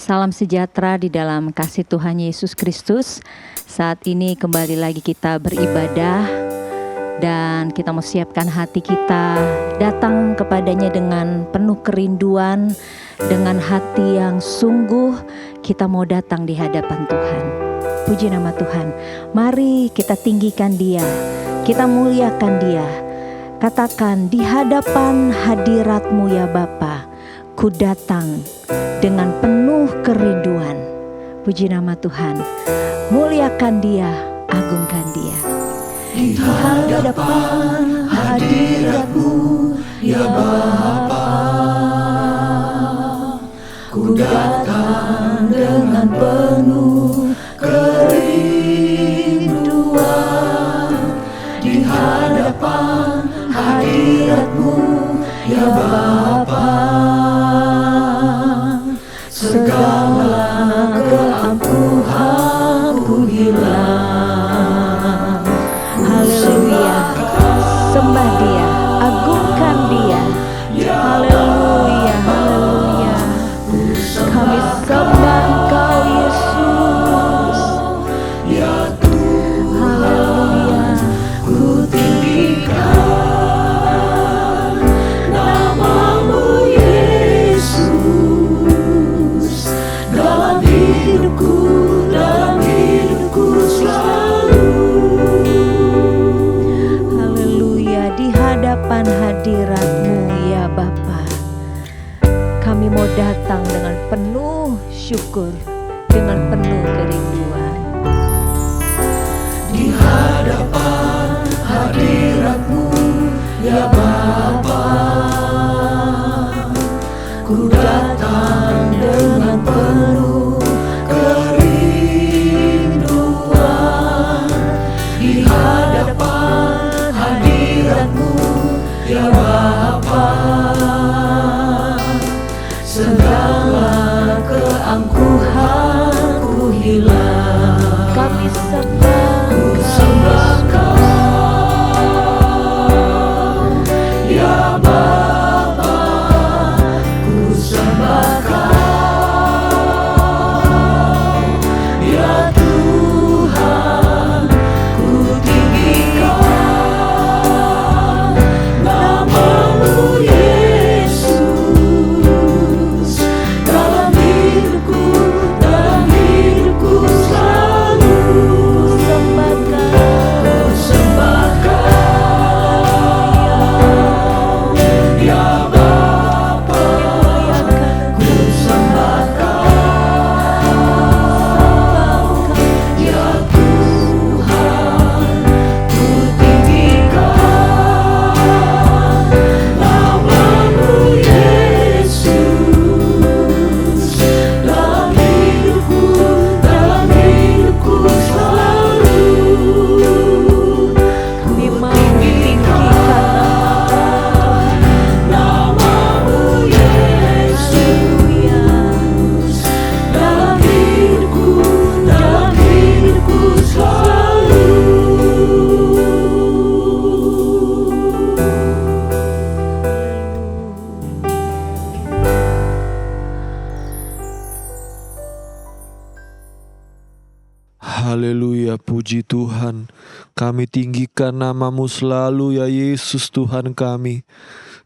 Salam sejahtera di dalam kasih Tuhan Yesus Kristus. Saat ini kembali lagi kita beribadah dan kita mau siapkan hati kita datang kepadanya dengan penuh kerinduan, dengan hati yang sungguh kita mau datang di hadapan Tuhan. Puji nama Tuhan. Mari kita tinggikan Dia, kita muliakan Dia. Katakan, di hadapan hadirat-Mu ya Bapa, ku datang dengan penuh kerinduan. Puji nama Tuhan. Muliakan Dia, agungkan Dia. Di hadapan hadirat-Mu ya Bapa, ku datang dengan penuh kerinduan. Di hadapan hadirat-Mu ya Bapa, segala keangkuhanku hilang. Haleluya. Sembah Dia, agungkan Dia. Haleluya, haleluya. Kami sembah Engkau Yesus. Haleluya. Ku tinggikan nama-Mu Yesus dalam hidupku selalu. Haleluya. Di hadapan hadirat-Mu ya Bapa, kami mau datang dengan penuh syukur, dengan penuh kerinduan. Di hadapan hadirat-Mu ya Bapa, ku datang dengan penuh kerinduan. Di hadapan hadirat-Mu ya Bapa, segala keangkuhanku hilang. Kami sembah Sembahkan ya Bapa, ku sembahkan ya Tuhan, ku tinggikan nama-Mu Yesus dalam hidupku selalu. Haleluya, puji Tuhan. Kami tinggikan nama-Mu selalu ya Yesus Tuhan kami.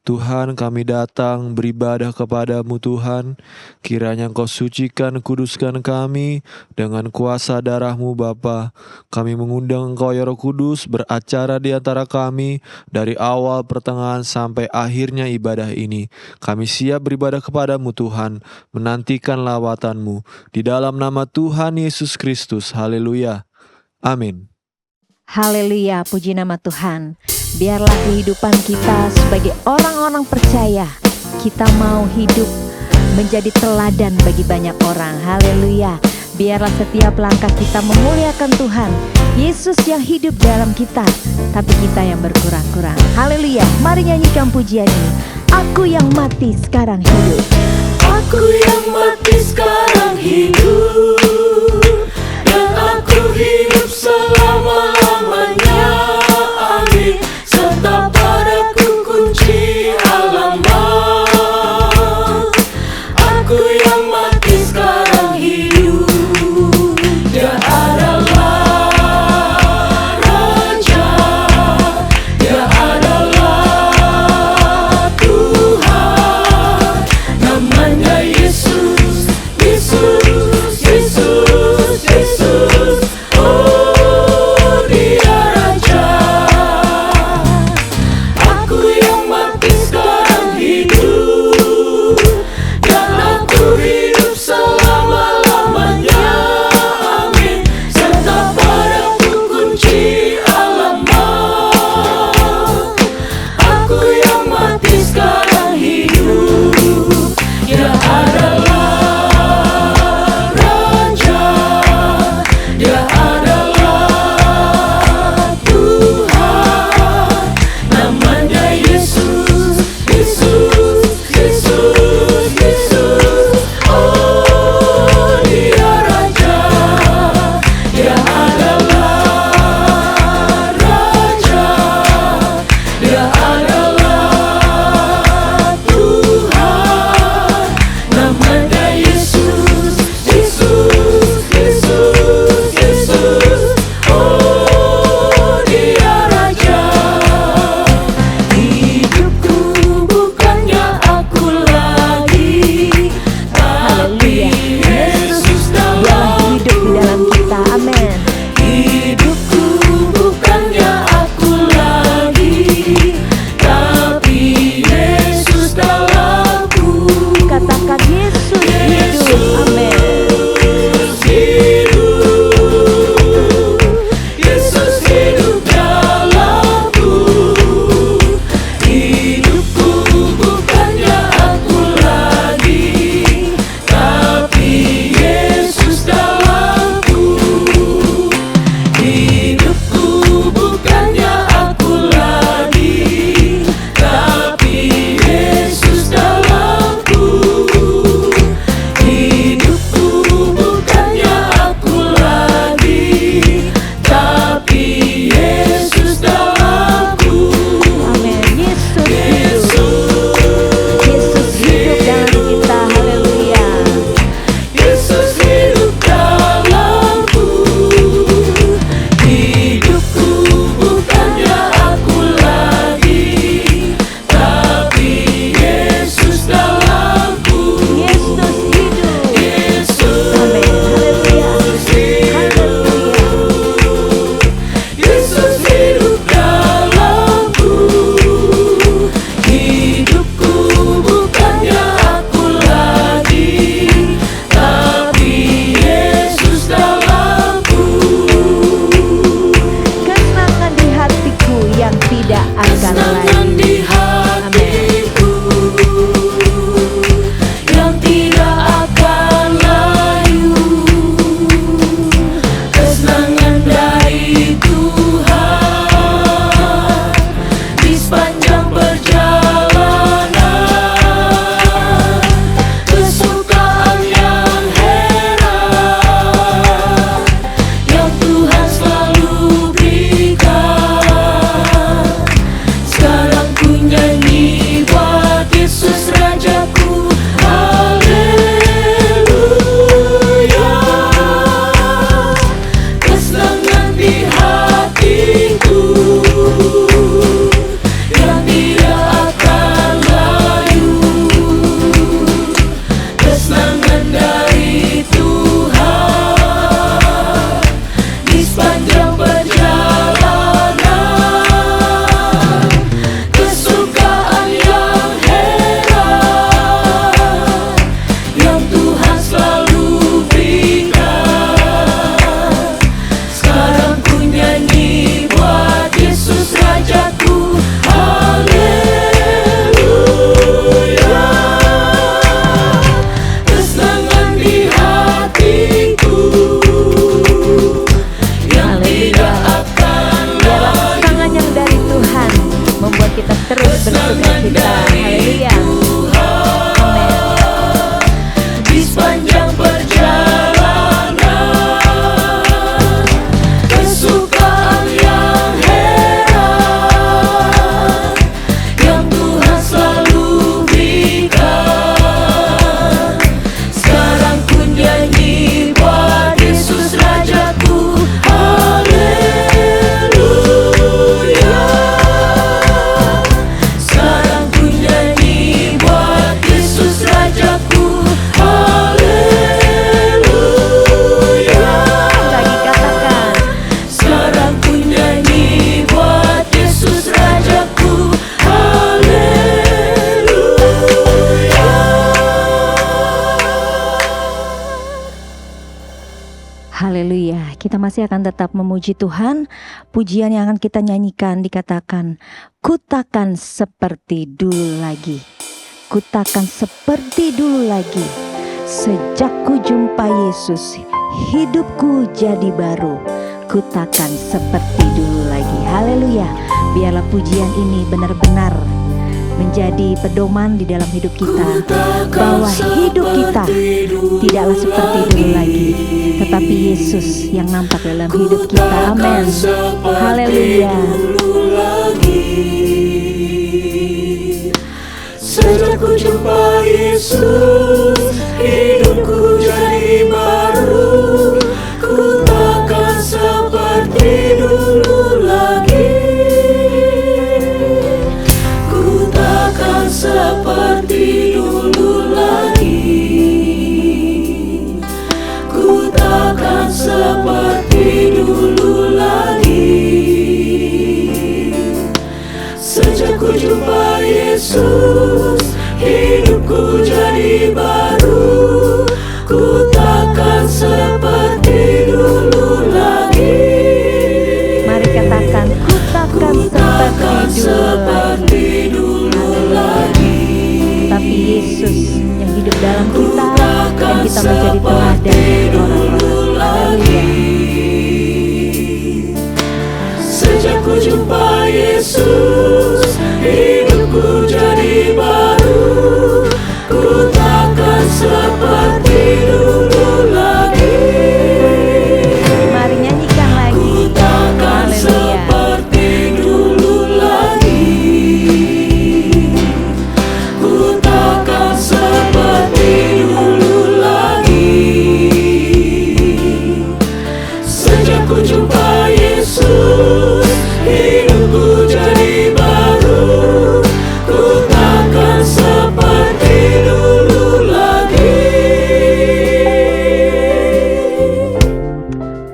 Tuhan, kami datang beribadah kepadamu Tuhan. Kiranya Engkau sucikan, kuduskan kami dengan kuasa darah-Mu Bapa. Kami mengundang Engkau ya Roh Kudus beracara di antara kami dari awal, pertengahan sampai akhirnya ibadah ini. Kami siap beribadah kepadamu Tuhan, menantikan lawatan-Mu. Di dalam nama Tuhan Yesus Kristus. Haleluya. Amin. Haleluya, puji nama Tuhan. Biarlah kehidupan kita sebagai orang-orang percaya, kita mau hidup menjadi teladan bagi banyak orang. Haleluya. Biarlah setiap langkah kita memuliakan Tuhan. Yesus yang hidup dalam kita, tapi kita yang berkurang-kurang. Haleluya. Mari nyanyikan pujian ini. Aku yang mati sekarang hidup. Aku yang mati sekarang hidup, dan aku hidup selama-lamanya. Amin. Serta padaku kunci alamat. Aku yang mati sekarang Haleluya. Kita masih akan tetap memuji Tuhan. Pujian yang akan kita nyanyikan dikatakan, ku takkan seperti dulu lagi. Ku takkan seperti dulu lagi. Sejak ku jumpa Yesus, hidupku jadi baru. Ku takkan seperti dulu lagi. Haleluya. Biarlah pujian ini benar-benar menjadi pedoman di dalam hidup kita, bahwa hidup kita tidaklah seperti dulu lagi, tetapi Yesus yang nampak dalam hidup kita. Amin. Haleluya. Sejak ku jumpa Yesus, hidupku jadi baru. Ku takkan seperti dulu lagi. Ku takkan seperti dulu lagi. Ku takkan seperti dulu lagi. Sejak ku jumpa Yesus, hidupku jadi baru. Ku takkan seperti dulu lagi. Mari katakan, ku takkan seperti dulu lagi. Tapi Yesus yang hidup dalam kita, dan kita menjadi teladan orang-orang. Sejak ku jumpa Yesus, hidupku jadi baru. Ku takkan seperti dulu lagi. Mari nyanyikan lagi. Ku takkan seperti dulu lagi. Ku takkan seperti dulu lagi. Sejak ku jumpa Yesus, hidupku jadi baru. Ku takkan seperti dulu lagi.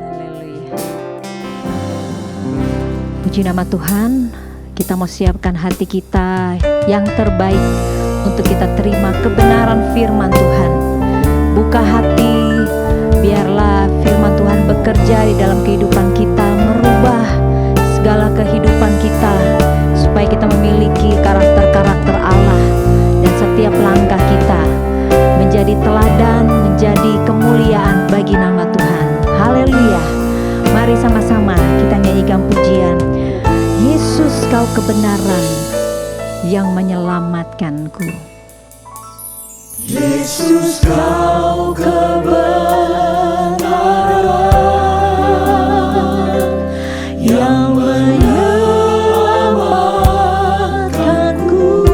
Haleluya. Puji nama Tuhan. Kita mau siapkan hati kita yang terbaik untuk kita terima kebenaran firman Tuhan. Buka hati, biarlah firman Tuhan bekerja di dalam kehidupan kita, merubah segala kehidupan kita, supaya kita memiliki karakter-karakter Allah, dan setiap langkah kita menjadi teladan, menjadi kemuliaan bagi nama Tuhan. Haleluya. Mari sama-sama kita nyanyikan pujian, Yesus kau kebenaran yang menyelamatkanku. Yesus kau kebenaran yang menyelamatkanku.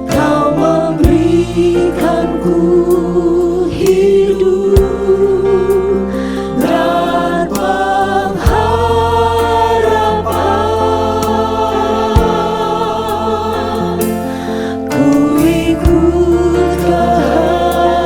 Kau memberikanku hidup dan pengharapan. Ku ikut kehendak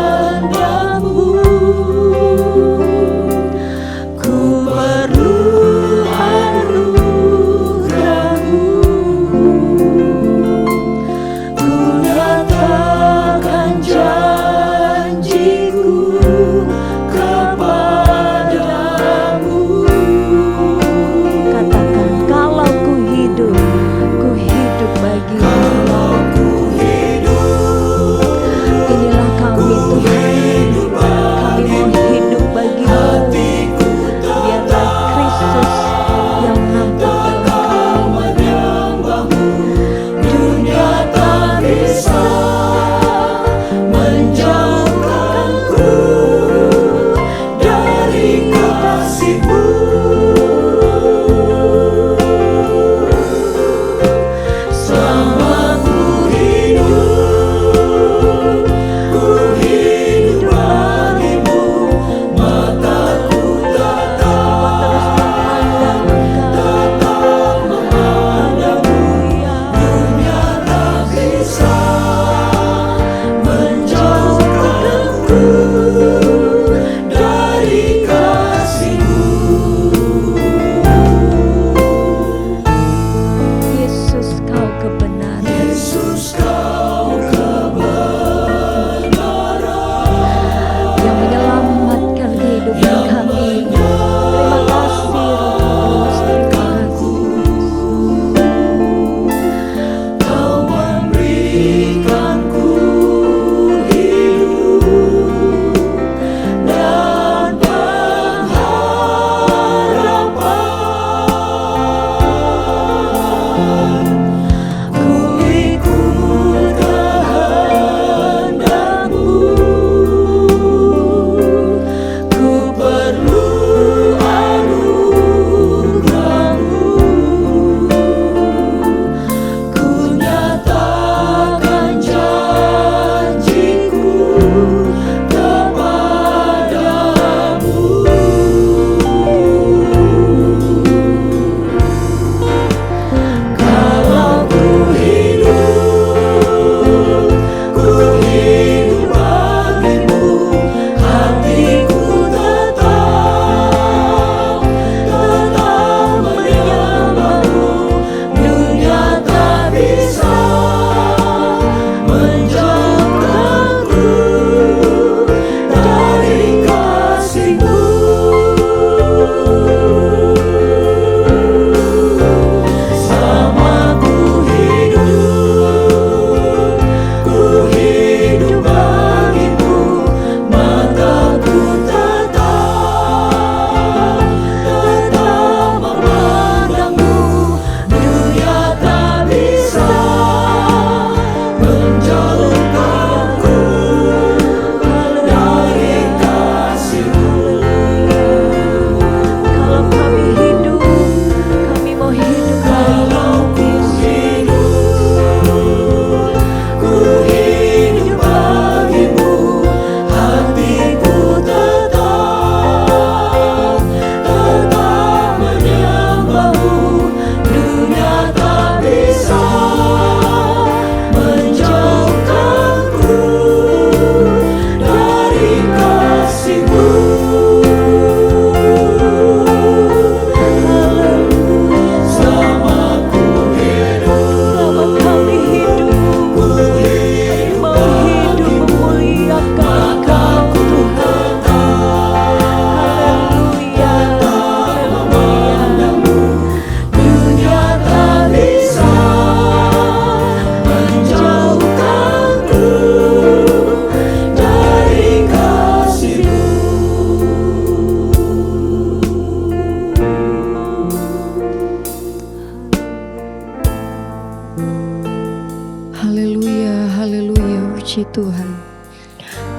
Tuhan.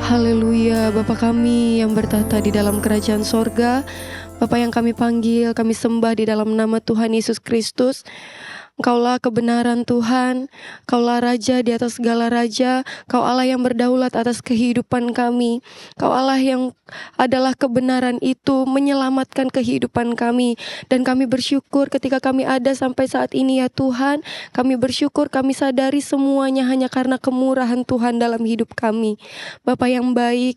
Haleluya, Bapa kami yang bertahta di dalam kerajaan sorga, Bapa yang kami panggil, kami sembah di dalam nama Tuhan Yesus Kristus. Engkaulah kebenaran Tuhan, Kaulah Raja di atas segala Raja, Kau Allah yang berdaulat atas kehidupan kami. Kau Allah yang adalah kebenaran itu menyelamatkan kehidupan kami. Dan kami bersyukur ketika kami ada sampai saat ini ya Tuhan. Kami bersyukur, kami sadari semuanya hanya karena kemurahan Tuhan dalam hidup kami. Bapa yang baik,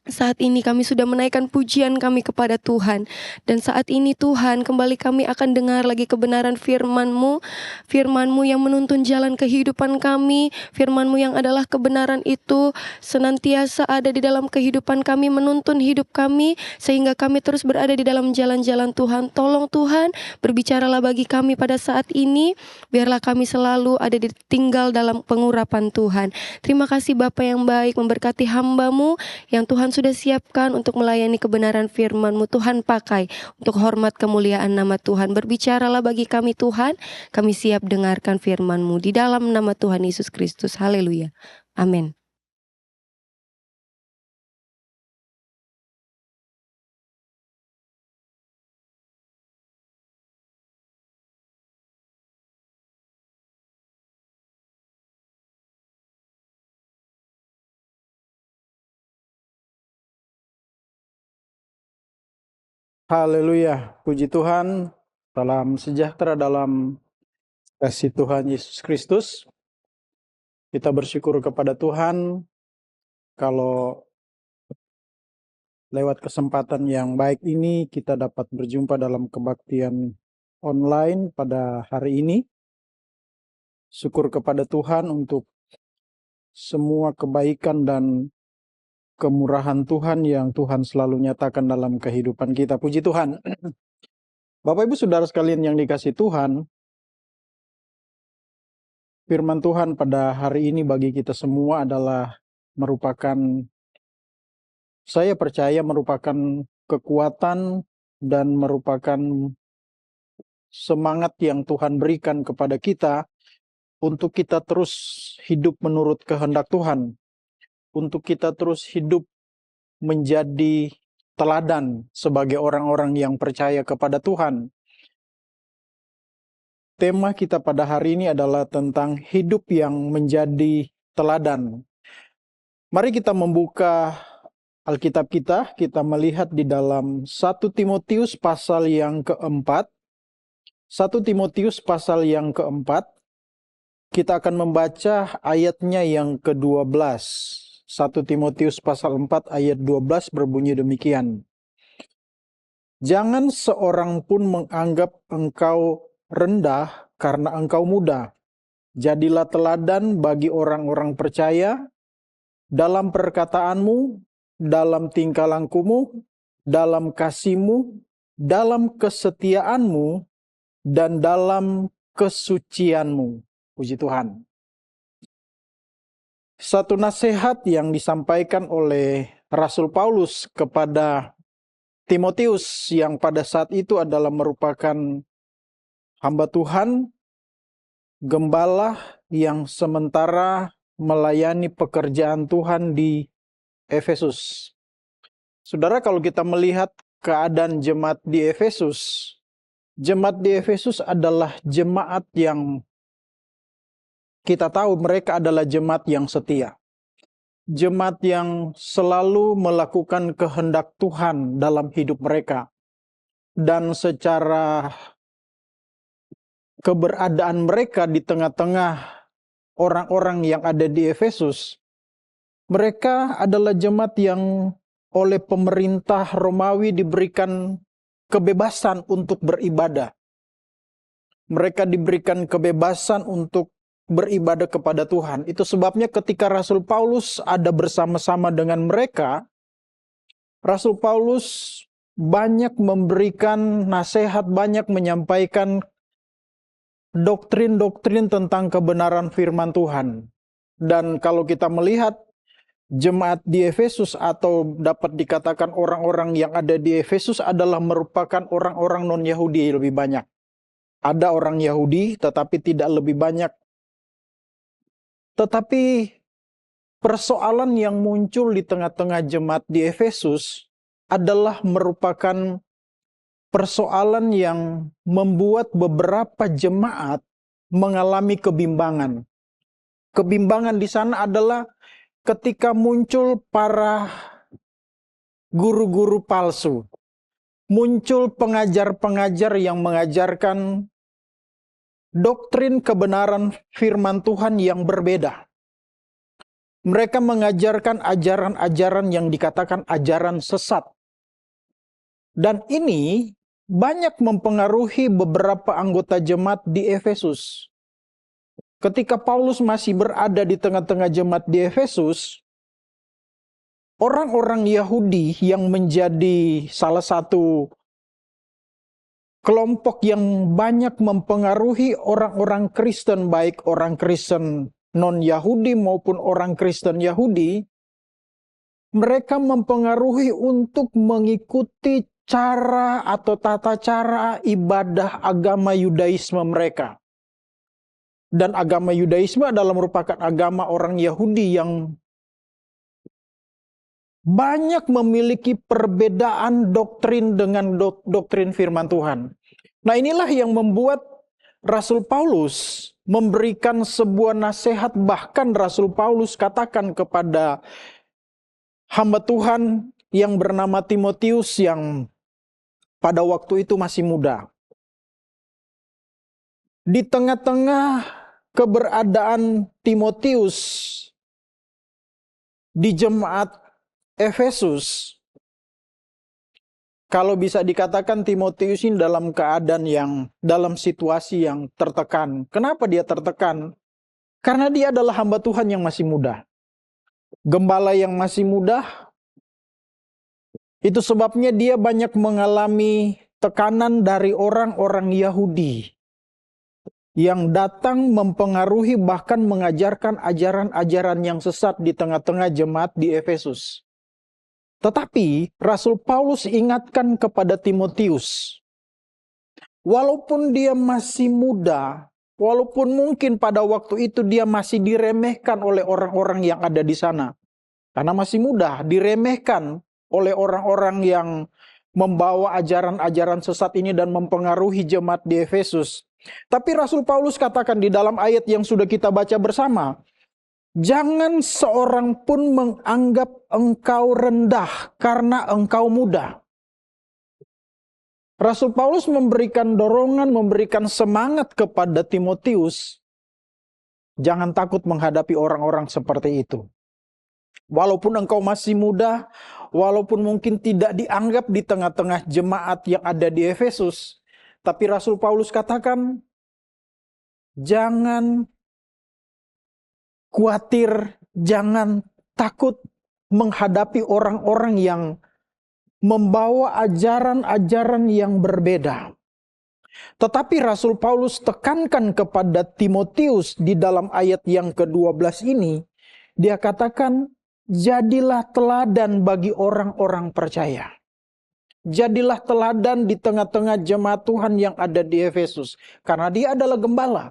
saat ini kami sudah menaikkan pujian kami kepada Tuhan. Dan saat ini Tuhan, kembali kami akan dengar lagi kebenaran firman-Mu. Firman-Mu yang menuntun jalan kehidupan kami. Firman-Mu yang adalah kebenaran itu senantiasa ada di dalam kehidupan kami, menuntun hidup kami, sehingga kami terus berada di dalam jalan-jalan Tuhan. Tolong Tuhan, berbicaralah bagi kami pada saat ini. Biarlah kami selalu ada tinggal dalam pengurapan Tuhan. Terima kasih Bapa yang baik, memberkati hamba-Mu yang Tuhan sudah siapkan untuk melayani kebenaran firman-Mu. Tuhan pakai untuk hormat kemuliaan nama Tuhan. Berbicaralah bagi kami Tuhan, kami siap dengarkan firman-Mu di dalam nama Tuhan Yesus Kristus. Haleluya. Amin. Haleluya, puji Tuhan, salam sejahtera dalam kasih Tuhan Yesus Kristus. Kita bersyukur kepada Tuhan kalau lewat kesempatan yang baik ini kita dapat berjumpa dalam kebaktian online pada hari ini. Syukur kepada Tuhan untuk semua kebaikan dan kemurahan Tuhan yang Tuhan selalu nyatakan dalam kehidupan kita. Puji Tuhan. Bapak Ibu Saudara sekalian yang dikasihi Tuhan, firman Tuhan pada hari ini bagi kita semua adalah merupakan, saya percaya merupakan kekuatan dan merupakan semangat yang Tuhan berikan kepada kita untuk kita terus hidup menurut kehendak Tuhan, untuk kita terus hidup menjadi teladan sebagai orang-orang yang percaya kepada Tuhan. Tema kita pada hari ini adalah tentang hidup yang menjadi teladan. Mari kita membuka Alkitab kita melihat di dalam 1 Timotius pasal yang keempat. 1 Timotius pasal yang keempat, kita akan membaca ayatnya yang ke-12. 1 Timotius pasal 4 ayat 12 berbunyi demikian. Jangan seorang pun menganggap engkau rendah karena engkau muda. Jadilah teladan bagi orang-orang percaya dalam perkataanmu, dalam tingkah lakumu, dalam kasihmu, dalam kesetiaanmu, dan dalam kesucianmu. Puji Tuhan. Satu nasihat yang disampaikan oleh Rasul Paulus kepada Timotius yang pada saat itu adalah merupakan hamba Tuhan, gembala yang sementara melayani pekerjaan Tuhan di Efesus. Saudara, kalau kita melihat keadaan jemaat di Efesus adalah jemaat yang kita tahu mereka adalah jemaat yang setia. Jemaat yang selalu melakukan kehendak Tuhan dalam hidup mereka. Dan secara keberadaan mereka di tengah-tengah orang-orang yang ada di Efesus, mereka adalah jemaat yang oleh pemerintah Romawi diberikan kebebasan untuk beribadah. Mereka diberikan kebebasan untuk beribadah kepada Tuhan. Itu sebabnya ketika Rasul Paulus ada bersama-sama dengan mereka, Rasul Paulus banyak memberikan nasihat, banyak menyampaikan doktrin-doktrin tentang kebenaran firman Tuhan. Dan kalau kita melihat jemaat di Efesus atau dapat dikatakan orang-orang yang ada di Efesus adalah merupakan orang-orang non-Yahudi lebih banyak. Ada orang Yahudi tetapi tidak lebih banyak. Tetapi persoalan yang muncul di tengah-tengah jemaat di Efesus adalah merupakan persoalan yang membuat beberapa jemaat mengalami kebimbangan. Kebimbangan di sana adalah ketika muncul para guru-guru palsu. Muncul pengajar-pengajar yang mengajarkan doktrin kebenaran firman Tuhan yang berbeda. Mereka mengajarkan ajaran-ajaran yang dikatakan ajaran sesat. Dan ini banyak mempengaruhi beberapa anggota jemaat di Efesus. Ketika Paulus masih berada di tengah-tengah jemaat di Efesus, orang-orang Yahudi yang menjadi salah satu kelompok yang banyak mempengaruhi orang-orang Kristen, baik orang Kristen non-Yahudi maupun orang Kristen Yahudi, mereka mempengaruhi untuk mengikuti cara atau tata cara ibadah agama Yudaisme mereka. Dan agama Yudaisme adalah merupakan agama orang Yahudi yang banyak memiliki perbedaan doktrin dengan doktrin firman Tuhan. Nah, inilah yang membuat Rasul Paulus memberikan sebuah nasihat, bahkan Rasul Paulus katakan kepada hamba Tuhan yang bernama Timotius yang pada waktu itu masih muda. Di tengah-tengah keberadaan Timotius di jemaat Efesus, kalau bisa dikatakan Timotius ini dalam keadaan dalam situasi yang tertekan. Kenapa dia tertekan? Karena dia adalah hamba Tuhan yang masih muda. Gembala yang masih muda, itu sebabnya dia banyak mengalami tekanan dari orang-orang Yahudi yang datang mempengaruhi bahkan mengajarkan ajaran-ajaran yang sesat di tengah-tengah jemaat di Efesus. Tetapi Rasul Paulus ingatkan kepada Timotius, walaupun dia masih muda, walaupun mungkin pada waktu itu dia masih diremehkan oleh orang-orang yang ada di sana, karena masih muda, diremehkan oleh orang-orang yang membawa ajaran-ajaran sesat ini dan mempengaruhi jemaat di Efesus. Tapi Rasul Paulus katakan di dalam ayat yang sudah kita baca bersama, jangan seorang pun menganggap engkau rendah karena engkau muda. Rasul Paulus memberikan dorongan, memberikan semangat kepada Timotius, jangan takut menghadapi orang-orang seperti itu. Walaupun engkau masih muda, walaupun mungkin tidak dianggap di tengah-tengah jemaat yang ada di Efesus, tapi Rasul Paulus katakan, jangan khawatir, jangan takut menghadapi orang-orang yang membawa ajaran-ajaran yang berbeda. Tetapi Rasul Paulus tekankan kepada Timotius di dalam ayat yang ke-12 ini, dia katakan, jadilah teladan bagi orang-orang percaya. Jadilah teladan di tengah-tengah jemaat Tuhan yang ada di Efesus. Karena dia adalah gembala.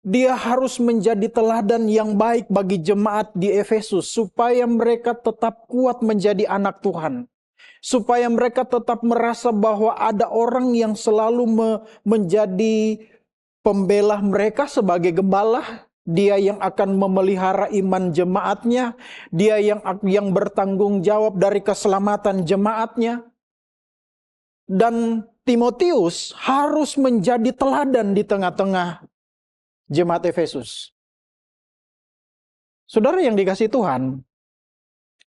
Dia harus menjadi teladan yang baik bagi jemaat di Efesus. Supaya mereka tetap kuat menjadi anak Tuhan. Supaya mereka tetap merasa bahwa ada orang yang selalu menjadi pembela mereka sebagai gembala. Dia yang akan memelihara iman jemaatnya. Dia yang bertanggung jawab dari keselamatan jemaatnya. Dan Timotius harus menjadi teladan di tengah-tengah jemaat Efesus. Saudara yang dikasihi Tuhan,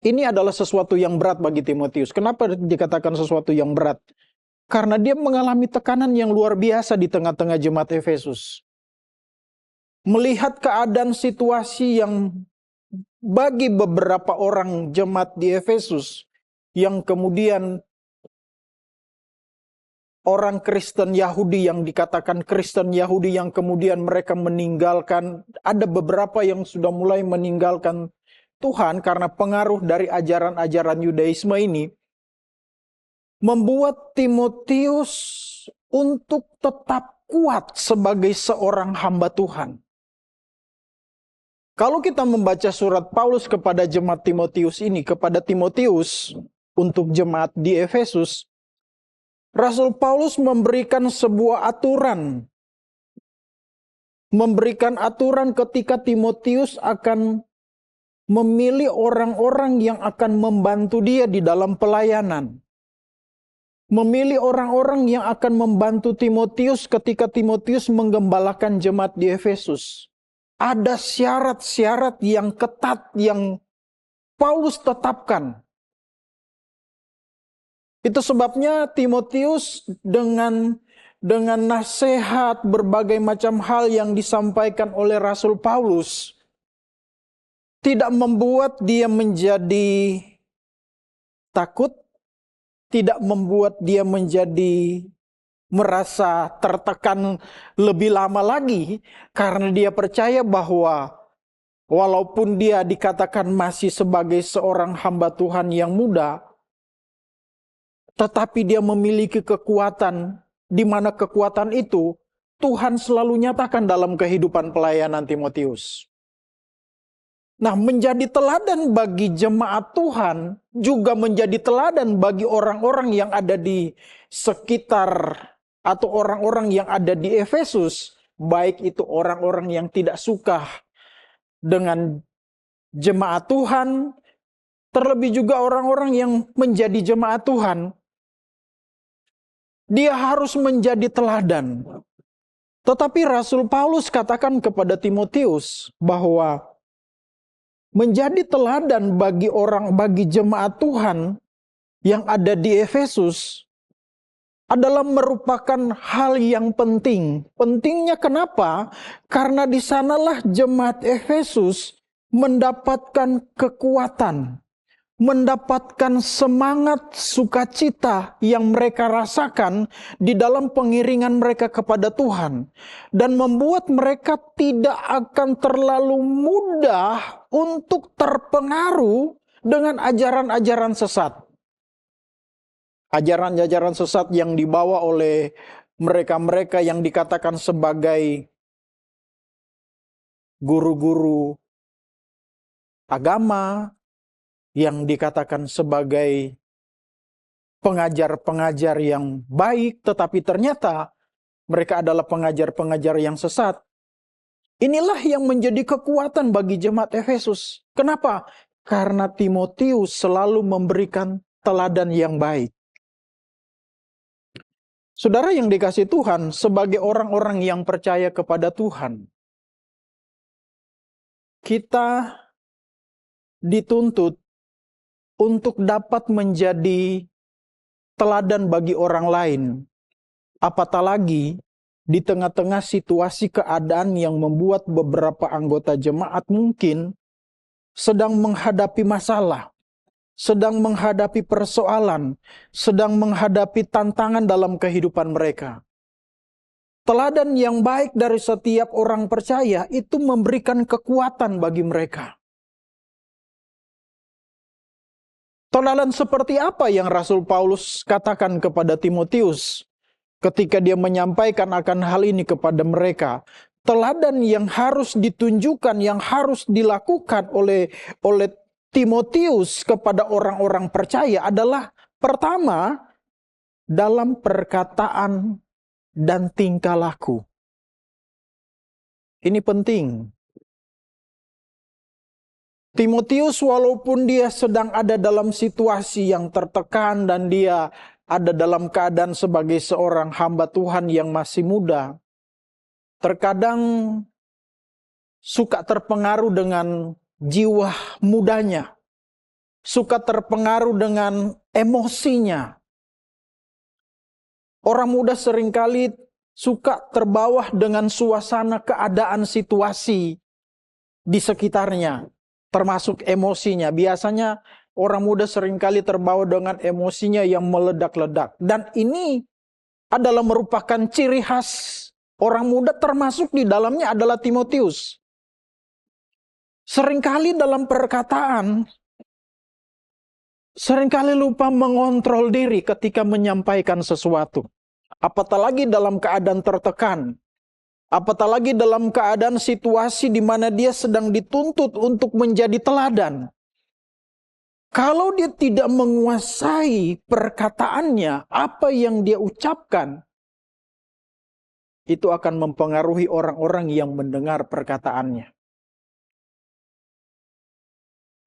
ini adalah sesuatu yang berat bagi Timotius. Kenapa dikatakan sesuatu yang berat? Karena dia mengalami tekanan yang luar biasa di tengah-tengah jemaat Efesus. Melihat keadaan situasi yang bagi beberapa orang jemaat di Efesus yang kemudian orang Kristen Yahudi yang dikatakan Kristen Yahudi yang kemudian mereka meninggalkan, ada beberapa yang sudah mulai meninggalkan Tuhan karena pengaruh dari ajaran-ajaran Yudaisme ini, membuat Timotius untuk tetap kuat sebagai seorang hamba Tuhan. Kalau kita membaca surat Paulus kepada jemaat Timotius ini, kepada Timotius untuk jemaat di Efesus, Rasul Paulus memberikan sebuah aturan. Memberikan aturan ketika Timotius akan memilih orang-orang yang akan membantu dia di dalam pelayanan. Memilih orang-orang yang akan membantu Timotius ketika Timotius menggembalakan jemaat di Efesus. Ada syarat-syarat yang ketat yang Paulus tetapkan. Itu sebabnya Timotius dengan nasihat berbagai macam hal yang disampaikan oleh Rasul Paulus tidak membuat dia menjadi takut, tidak membuat dia menjadi merasa tertekan lebih lama lagi, karena dia percaya bahwa walaupun dia dikatakan masih sebagai seorang hamba Tuhan yang muda, tetapi dia memiliki kekuatan, di mana kekuatan itu Tuhan selalu nyatakan dalam kehidupan pelayanan Timotius. Nah, menjadi teladan bagi jemaat Tuhan juga menjadi teladan bagi orang-orang yang ada di sekitar atau orang-orang yang ada di Efesus, baik itu orang-orang yang tidak suka dengan jemaat Tuhan, terlebih juga orang-orang yang menjadi jemaat Tuhan. Dia harus menjadi teladan. Tetapi Rasul Paulus katakan kepada Timotius bahwa menjadi teladan bagi jemaat Tuhan yang ada di Efesus adalah merupakan hal yang penting. Pentingnya kenapa? Karena di sanalah jemaat Efesus mendapatkan kekuatan, mendapatkan semangat sukacita yang mereka rasakan di dalam pengiringan mereka kepada Tuhan, dan membuat mereka tidak akan terlalu mudah untuk terpengaruh dengan ajaran-ajaran sesat. Ajaran-ajaran sesat yang dibawa oleh mereka-mereka yang dikatakan sebagai guru-guru agama, yang dikatakan sebagai pengajar-pengajar yang baik, tetapi ternyata mereka adalah pengajar-pengajar yang sesat. Inilah yang menjadi kekuatan bagi jemaat Efesus. Kenapa? Karena Timotius selalu memberikan teladan yang baik. Saudara yang dikasihi Tuhan, sebagai orang-orang yang percaya kepada Tuhan, kita dituntut untuk dapat menjadi teladan bagi orang lain. Apatah lagi di tengah-tengah situasi keadaan yang membuat beberapa anggota jemaat mungkin sedang menghadapi masalah, sedang menghadapi persoalan, sedang menghadapi tantangan dalam kehidupan mereka. Teladan yang baik dari setiap orang percaya itu memberikan kekuatan bagi mereka. Teladan seperti apa yang Rasul Paulus katakan kepada Timotius ketika dia menyampaikan akan hal ini kepada mereka? Teladan yang harus ditunjukkan, yang harus dilakukan oleh Timotius kepada orang-orang percaya adalah pertama, dalam perkataan dan tingkah laku. Ini penting. Timotius walaupun dia sedang ada dalam situasi yang tertekan dan dia ada dalam keadaan sebagai seorang hamba Tuhan yang masih muda, terkadang suka terpengaruh dengan jiwa mudanya, suka terpengaruh dengan emosinya. Orang muda seringkali suka terbawa dengan suasana keadaan situasi di sekitarnya, termasuk emosinya. Biasanya orang muda seringkali terbawa dengan emosinya yang meledak-ledak. Dan ini adalah merupakan ciri khas orang muda, termasuk di dalamnya adalah Timotius. Seringkali dalam perkataan, seringkali lupa mengontrol diri ketika menyampaikan sesuatu. Apatah lagi dalam keadaan tertekan. Apatah lagi dalam keadaan situasi di mana dia sedang dituntut untuk menjadi teladan. Kalau dia tidak menguasai perkataannya, apa yang dia ucapkan, itu akan mempengaruhi orang-orang yang mendengar perkataannya.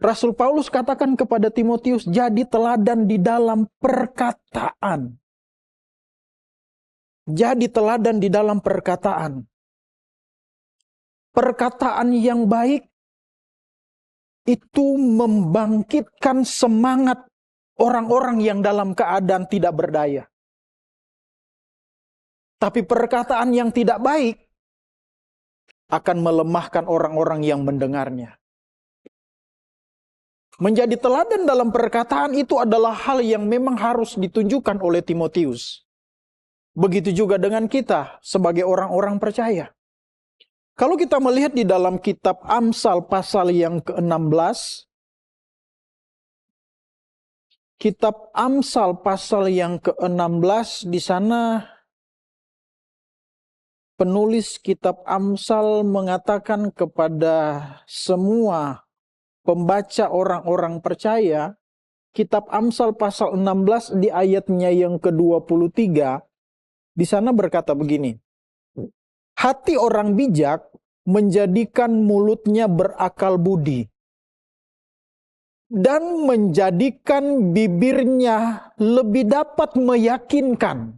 Rasul Paulus katakan kepada Timotius, jadi teladan di dalam perkataan. Jadi teladan di dalam perkataan. Perkataan yang baik itu membangkitkan semangat orang-orang yang dalam keadaan tidak berdaya. Tapi perkataan yang tidak baik akan melemahkan orang-orang yang mendengarnya. Menjadi teladan dalam perkataan itu adalah hal yang memang harus ditunjukkan oleh Timotius. Begitu juga dengan kita sebagai orang-orang percaya. Kalau kita melihat di dalam kitab Amsal pasal yang ke-16, kitab Amsal pasal yang ke-16, di sana penulis kitab Amsal mengatakan kepada semua pembaca orang-orang percaya, kitab Amsal pasal 16 di ayatnya yang ke-23, di sana berkata begini, hati orang bijak menjadikan mulutnya berakal budi, dan menjadikan bibirnya lebih dapat meyakinkan.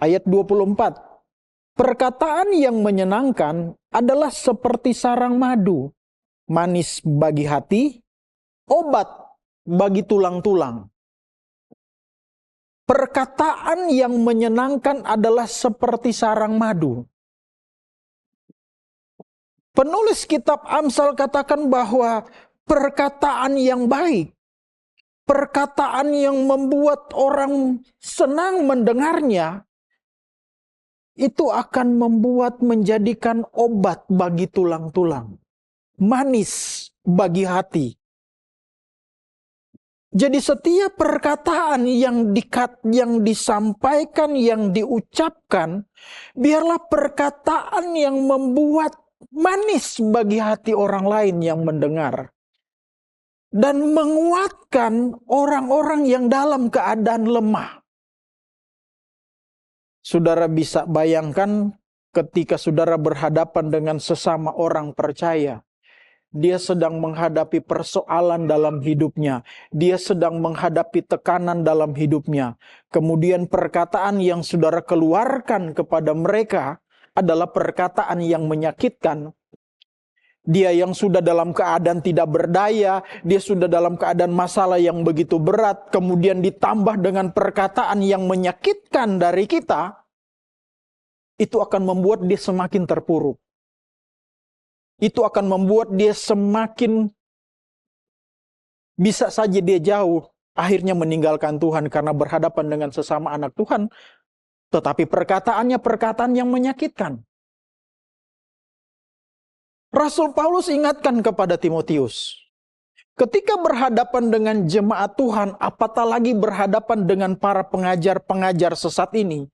Ayat 24, perkataan yang menyenangkan adalah seperti sarang madu, manis bagi hati, obat bagi tulang-tulang. Perkataan yang menyenangkan adalah seperti sarang madu. Penulis kitab Amsal katakan bahwa perkataan yang baik, perkataan yang membuat orang senang mendengarnya, itu akan menjadikan obat bagi tulang-tulang, manis bagi hati. Jadi setiap perkataan yang disampaikan, yang diucapkan, biarlah perkataan yang membuat manis bagi hati orang lain yang mendengar. Dan menguatkan orang-orang yang dalam keadaan lemah. Saudara bisa bayangkan ketika saudara berhadapan dengan sesama orang percaya. Dia sedang menghadapi persoalan dalam hidupnya. Dia sedang menghadapi tekanan dalam hidupnya. Kemudian perkataan yang saudara keluarkan kepada mereka adalah perkataan yang menyakitkan. Dia yang sudah dalam keadaan tidak berdaya, dia sudah dalam keadaan masalah yang begitu berat, kemudian ditambah dengan perkataan yang menyakitkan dari kita, itu akan membuat dia semakin terpuruk. Itu akan membuat dia semakin bisa saja dia jauh, akhirnya meninggalkan Tuhan karena berhadapan dengan sesama anak Tuhan. Tetapi perkataannya perkataan yang menyakitkan. Rasul Paulus ingatkan kepada Timotius, ketika berhadapan dengan jemaat Tuhan, apatah lagi berhadapan dengan para pengajar-pengajar sesat ini,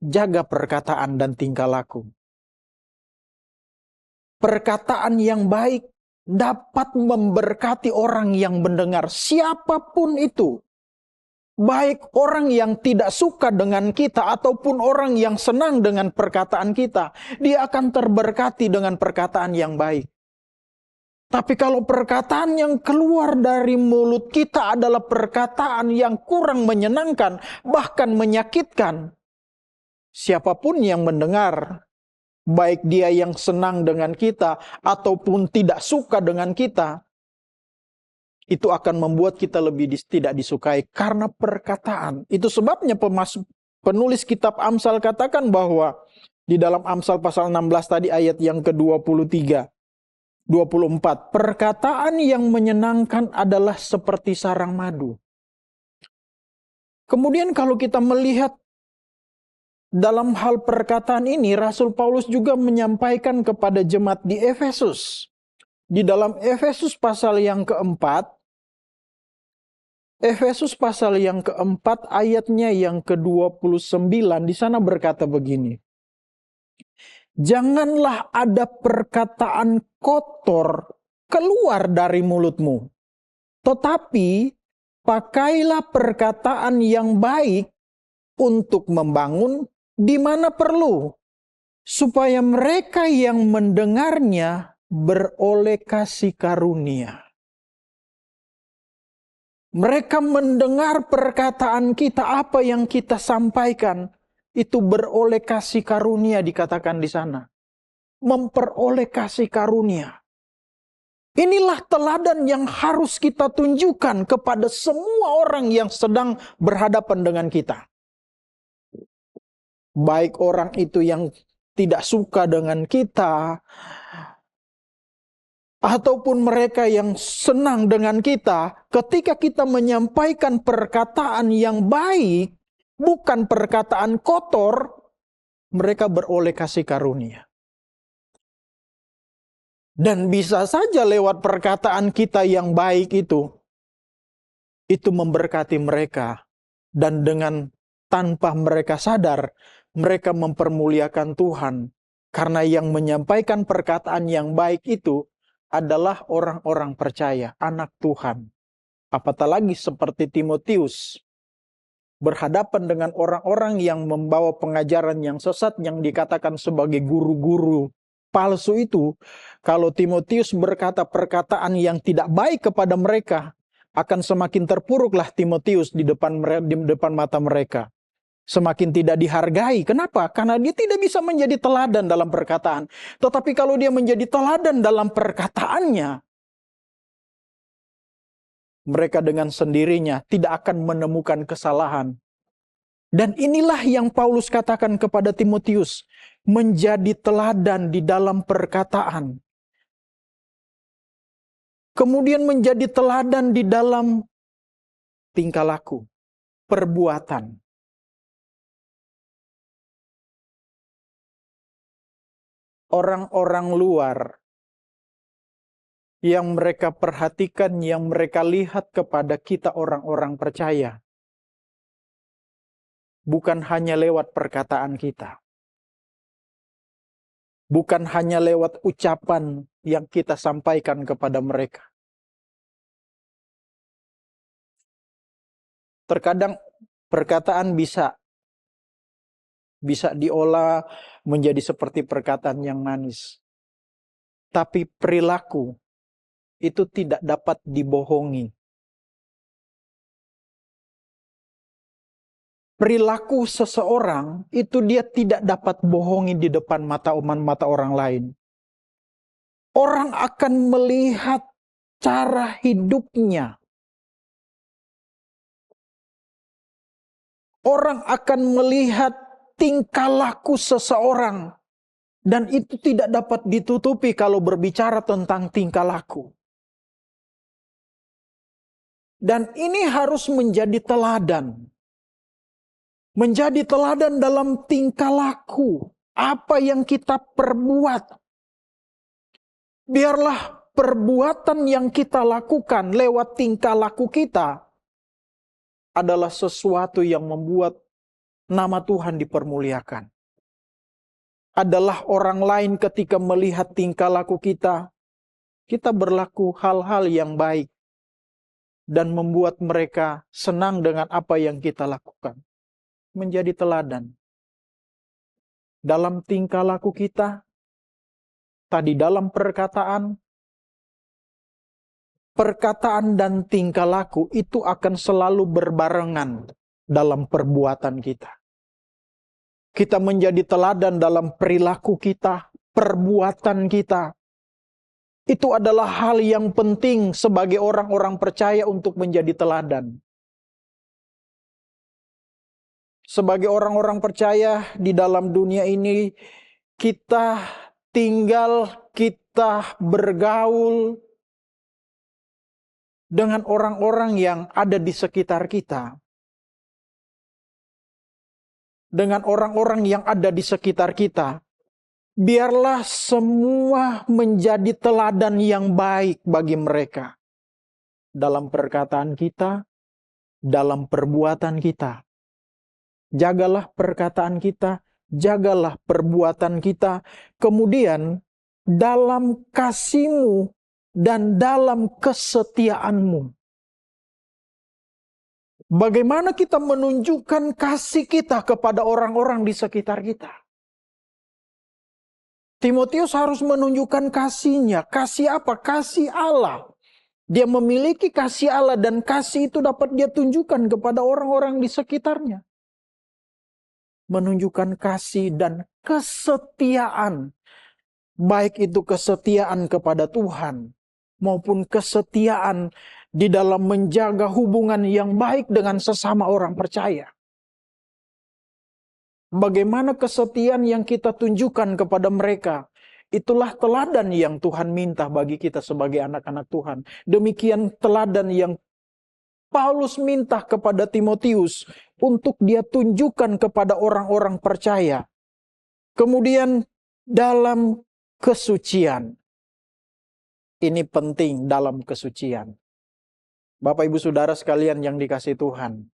jaga perkataan dan tingkah laku. Perkataan yang baik dapat memberkati orang yang mendengar, siapapun itu. Baik orang yang tidak suka dengan kita ataupun orang yang senang dengan perkataan kita, dia akan terberkati dengan perkataan yang baik. Tapi kalau perkataan yang keluar dari mulut kita adalah perkataan yang kurang menyenangkan, bahkan menyakitkan, siapapun yang mendengar, baik dia yang senang dengan kita ataupun tidak suka dengan kita, itu akan membuat kita lebih tidak disukai karena perkataan. Itu sebabnya penulis kitab Amsal katakan bahwa di dalam Amsal pasal 16 tadi ayat yang ke-23, 24, perkataan yang menyenangkan adalah seperti sarang madu. Kemudian kalau kita melihat dalam hal perkataan ini, Rasul Paulus juga menyampaikan kepada jemaat di Efesus. Di dalam Efesus pasal yang keempat, Efesus pasal yang keempat ayatnya yang ke-29, di sana berkata begini. Janganlah ada perkataan kotor keluar dari mulutmu, tetapi pakailah perkataan yang baik untuk membangun di mana perlu, supaya mereka yang mendengarnya beroleh kasih karunia. Mereka mendengar perkataan kita, apa yang kita sampaikan, itu beroleh kasih karunia, dikatakan di sana. Memperoleh kasih karunia. Inilah teladan yang harus kita tunjukkan kepada semua orang yang sedang berhadapan dengan kita. Baik orang itu yang tidak suka dengan kita, ataupun mereka yang senang dengan kita, ketika kita menyampaikan perkataan yang baik, bukan perkataan kotor, mereka beroleh kasih karunia. Dan bisa saja lewat perkataan kita yang baik itu memberkati mereka. Dan dengan tanpa mereka sadar, mereka mempermuliakan Tuhan. Karena yang menyampaikan perkataan yang baik itu adalah orang-orang percaya, anak Tuhan. Apatah lagi seperti Timotius, berhadapan dengan orang-orang yang membawa pengajaran yang sesat, yang dikatakan sebagai guru-guru palsu itu. Kalau Timotius berkata perkataan yang tidak baik kepada mereka, akan semakin terpuruklah Timotius di depan mata mereka. Semakin tidak dihargai. Kenapa? Karena dia tidak bisa menjadi teladan dalam perkataan. Tetapi kalau dia menjadi teladan dalam perkataannya, mereka dengan sendirinya tidak akan menemukan kesalahan. Dan inilah yang Paulus katakan kepada Timotius, menjadi teladan di dalam perkataan. Kemudian menjadi teladan di dalam tingkah laku, perbuatan. Orang-orang luar yang mereka perhatikan, yang mereka lihat kepada kita orang-orang percaya, bukan hanya lewat perkataan kita. Bukan hanya lewat ucapan yang kita sampaikan kepada mereka. Terkadang perkataan bisa diolah menjadi seperti perkataan yang manis. Tapi perilaku itu tidak dapat dibohongi. Perilaku seseorang itu dia tidak dapat bohongi di depan mata orang lain. Orang akan melihat cara hidupnya. Orang akan melihat tingkah laku seseorang. Dan itu tidak dapat ditutupi kalau berbicara tentang tingkah laku. Dan ini harus menjadi teladan. Menjadi teladan dalam tingkah laku. Apa yang kita perbuat. Biarlah perbuatan yang kita lakukan lewat tingkah laku kita adalah sesuatu yang membuat nama Tuhan dipermuliakan. Adalah orang lain ketika melihat tingkah laku kita berlaku hal-hal yang baik. Dan membuat mereka senang dengan apa yang kita lakukan. Menjadi teladan. Dalam tingkah laku kita, tadi dalam perkataan dan tingkah laku itu akan selalu berbarengan dalam perbuatan kita. Kita menjadi teladan dalam perilaku kita, perbuatan kita. Itu adalah hal yang penting sebagai orang-orang percaya untuk menjadi teladan. Sebagai orang-orang percaya di dalam dunia ini, kita tinggal, kita bergaul dengan orang-orang yang ada di sekitar kita. Dengan orang-orang yang ada di sekitar kita. Biarlah semua menjadi teladan yang baik bagi mereka. Dalam perkataan kita, dalam perbuatan kita. Jagalah perkataan kita, jagalah perbuatan kita, kemudian dalam kasih-Mu dan dalam kesetiaan-Mu. Bagaimana kita menunjukkan kasih kita kepada orang-orang di sekitar kita? Timotius harus menunjukkan kasihnya. Kasih apa? Kasih Allah. Dia memiliki kasih Allah dan kasih itu dapat dia tunjukkan kepada orang-orang di sekitarnya. Menunjukkan kasih dan kesetiaan. Baik itu kesetiaan kepada Tuhan maupun kesetiaan di dalam menjaga hubungan yang baik dengan sesama orang percaya. Bagaimana kesetiaan yang kita tunjukkan kepada mereka, itulah teladan yang Tuhan minta bagi kita sebagai anak-anak Tuhan. Demikian teladan yang Paulus minta kepada Timotius untuk dia tunjukkan kepada orang-orang percaya. Kemudian dalam kesucian. Ini penting dalam kesucian. Bapak Ibu Saudara sekalian yang dikasihi Tuhan.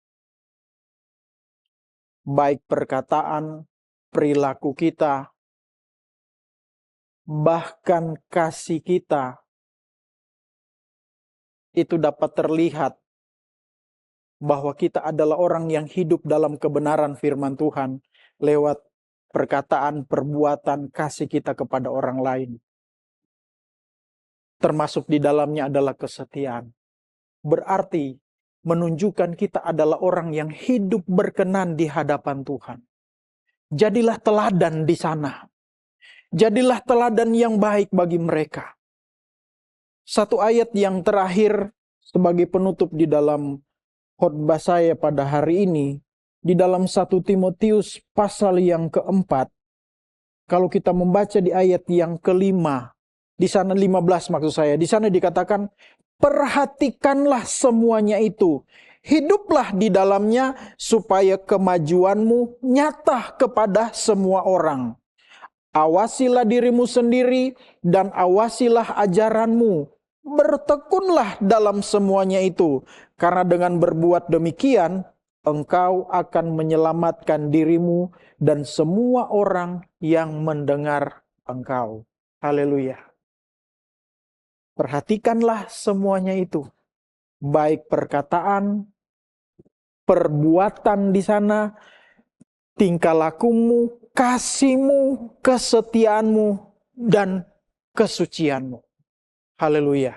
Baik perkataan, perilaku kita, bahkan kasih kita, itu dapat terlihat bahwa kita adalah orang yang hidup dalam kebenaran firman Tuhan lewat perkataan, perbuatan, kasih kita kepada orang lain. Termasuk di dalamnya adalah kesetiaan. Berarti menunjukkan kita adalah orang yang hidup berkenan di hadapan Tuhan. Jadilah teladan di sana. Jadilah teladan yang baik bagi mereka. Satu ayat yang terakhir sebagai penutup di dalam khotbah saya pada hari ini, di dalam 1 Timotius pasal yang keempat, kalau kita membaca di ayat yang kelima, di sana 15 maksud saya, di sana dikatakan, perhatikanlah semuanya itu, hiduplah di dalamnya supaya kemajuanmu nyata kepada semua orang. Awasilah dirimu sendiri dan awasilah ajaranmu. Bertekunlah dalam semuanya itu, karena dengan berbuat demikian, engkau akan menyelamatkan dirimu dan semua orang yang mendengar engkau. Haleluya. Perhatikanlah semuanya itu. Baik perkataan, perbuatan di sana, tingkah lakumu, kasihmu, kesetiaanmu, dan kesucianmu. Haleluya.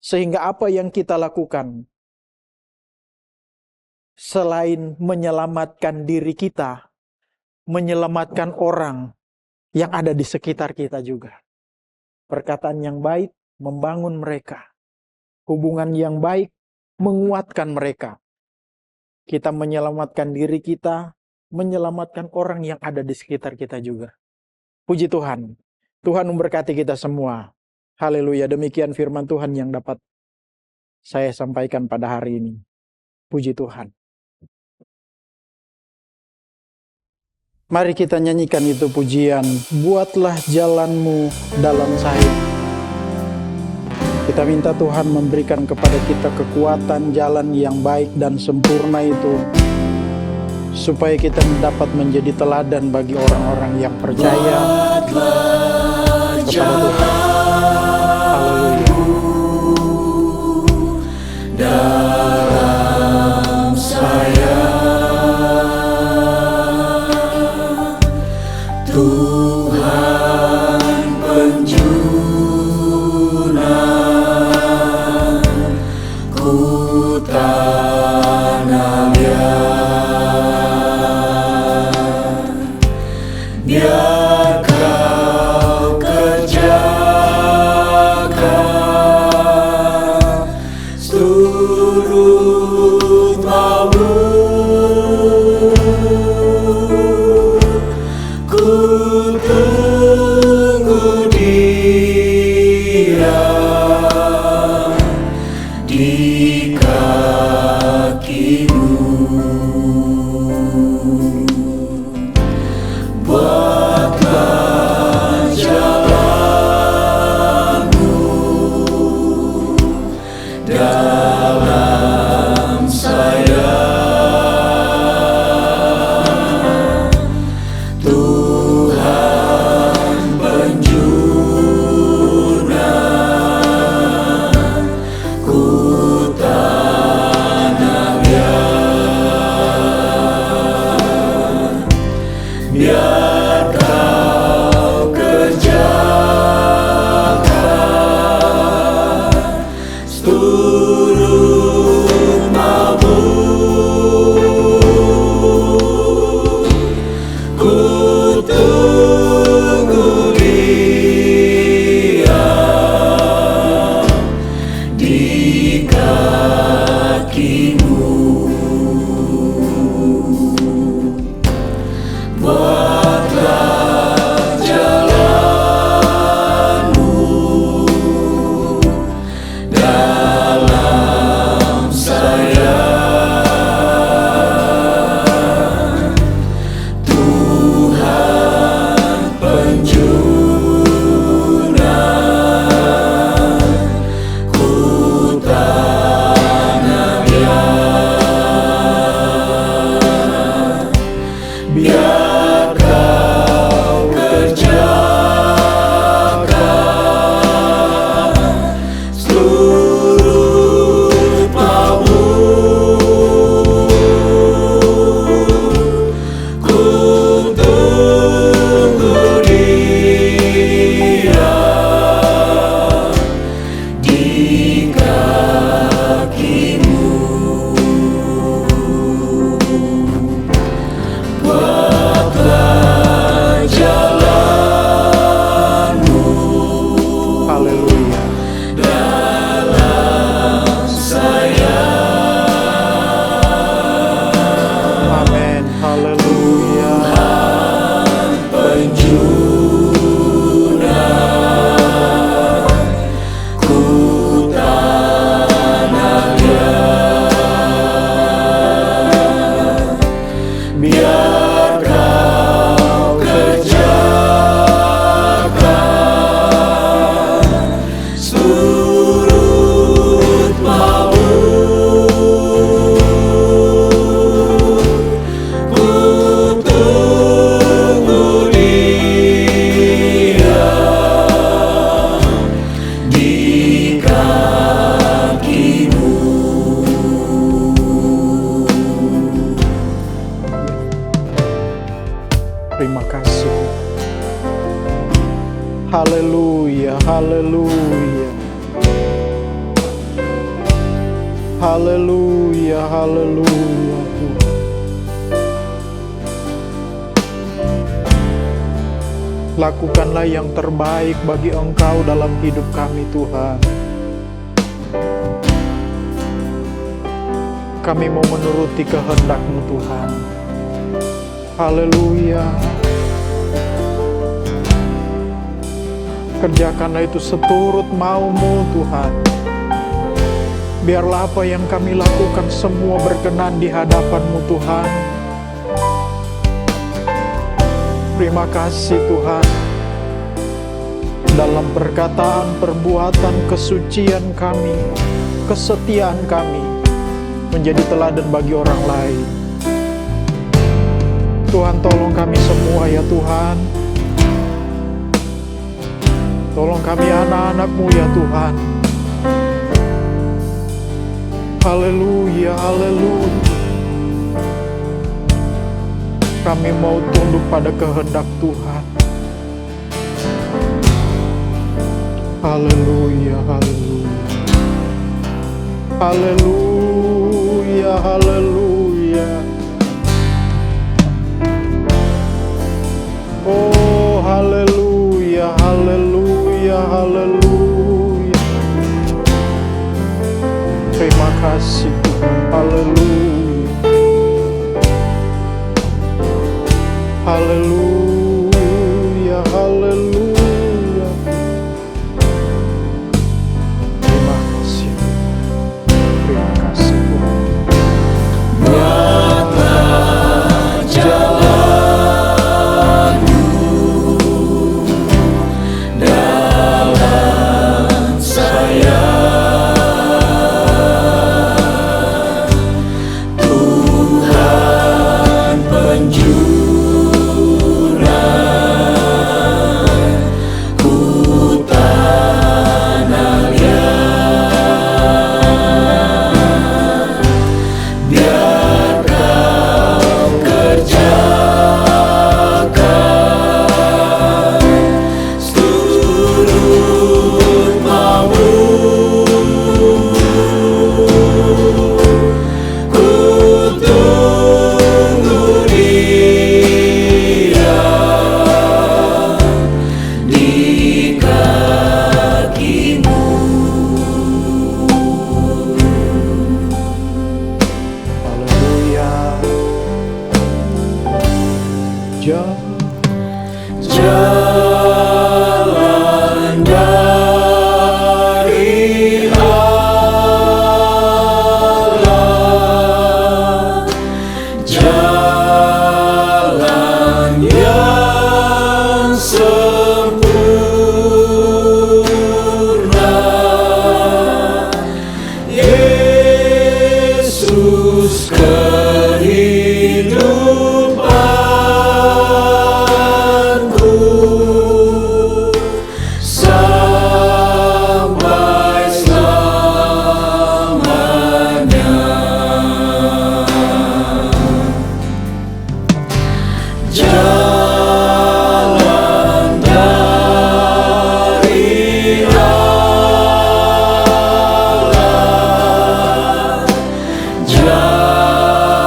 Sehingga apa yang kita lakukan, selain menyelamatkan diri kita, menyelamatkan orang yang ada di sekitar kita juga. Perkataan yang baik membangun mereka. Hubungan yang baik menguatkan mereka. Kita menyelamatkan diri kita, menyelamatkan orang yang ada di sekitar kita juga. Puji Tuhan. Tuhan memberkati kita semua. Haleluya. Demikian firman Tuhan yang dapat saya sampaikan pada hari ini. Puji Tuhan. Mari kita nyanyikan itu pujian. Buatlah jalanmu dalam saya. Kita minta Tuhan memberikan kepada kita kekuatan jalan yang baik dan sempurna itu, supaya kita dapat menjadi teladan bagi orang-orang yang percaya kepada Tuhan. Dalam saya Tuhan penjunan ku tanah liat, biar kau kerjakan seturut mau-Mu. Ku tunggu Dia di Haleluya, haleluya. Haleluya, haleluya Tuhan. Lakukanlah yang terbaik bagi Engkau dalam hidup kami Tuhan. Kami mau menuruti kehendak-Mu Tuhan. Haleluya. Kerjakanlah itu seturut mau-Mu Tuhan. Biarlah apa yang kami lakukan semua berkenan di hadapan-Mu Tuhan. Terima kasih Tuhan. Dalam perkataan, perbuatan, kesucian kami, kesetiaan kami menjadi teladan bagi orang lain. Tuhan, tolong kami semua ya Tuhan. Tolong kami anak-anak-Mu ya Tuhan. Haleluya, haleluya. Kami mau tunduk pada kehendak Tuhan. Haleluya, haleluya. Haleluya, haleluya. Oh, haleluya, haleluya, haleluya. Terima kasih Tuhan. Haleluya. Haleluya, haleluya. Terima kasih. Terima kasih Tuhan. Jalan dari Allah, jalan yang sempurna. Yesus kehidupanku sampai selamanya. Jalan dari Allah, jalan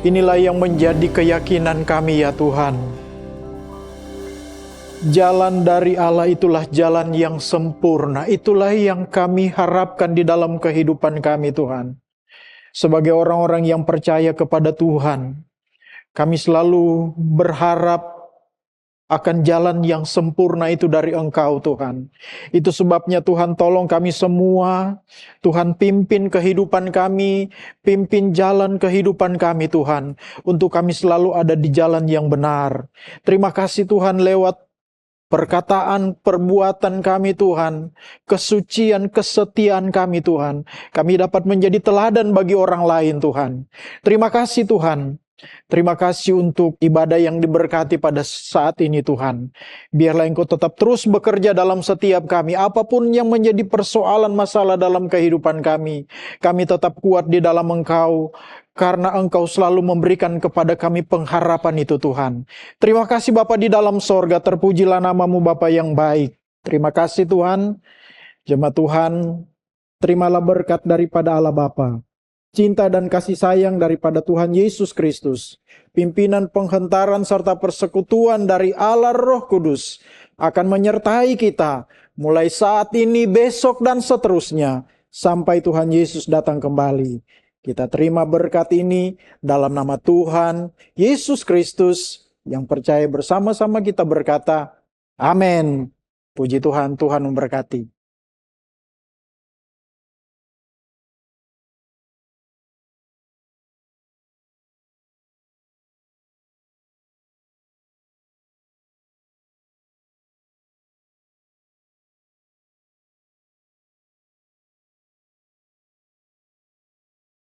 Inilah yang menjadi keyakinan kami ya Tuhan. Jalan dari Allah itulah jalan yang sempurna. Itulah yang kami harapkan di dalam kehidupan kami Tuhan. Sebagai orang-orang yang percaya kepada Tuhan, kami selalu berharap akan jalan yang sempurna itu dari Engkau Tuhan. Itu sebabnya Tuhan tolong kami semua. Tuhan pimpin kehidupan kami, pimpin jalan kehidupan kami Tuhan. Untuk kami selalu ada di jalan yang benar. Terima kasih Tuhan lewat perkataan, perbuatan kami Tuhan. Kesucian, kesetiaan kami Tuhan. Kami dapat menjadi teladan bagi orang lain Tuhan. Terima kasih Tuhan. Terima kasih untuk ibadah yang diberkati pada saat ini Tuhan. Biarlah Engkau tetap terus bekerja dalam setiap kami. Apapun yang menjadi persoalan masalah dalam kehidupan kami. Kami tetap kuat di dalam Engkau. Karena Engkau selalu memberikan kepada kami pengharapan itu Tuhan. Terima kasih Bapa di dalam sorga. Terpujilah namamu Bapa yang baik. Terima kasih Tuhan. Jemaat Tuhan, terimalah berkat daripada Allah Bapa. Cinta dan kasih sayang daripada Tuhan Yesus Kristus, pimpinan penghentaran serta persekutuan dari Allah Roh Kudus akan menyertai kita mulai saat ini, besok dan seterusnya sampai Tuhan Yesus datang kembali. Kita terima berkat ini dalam nama Tuhan Yesus Kristus yang percaya bersama-sama kita berkata, amin. Puji Tuhan, Tuhan memberkati.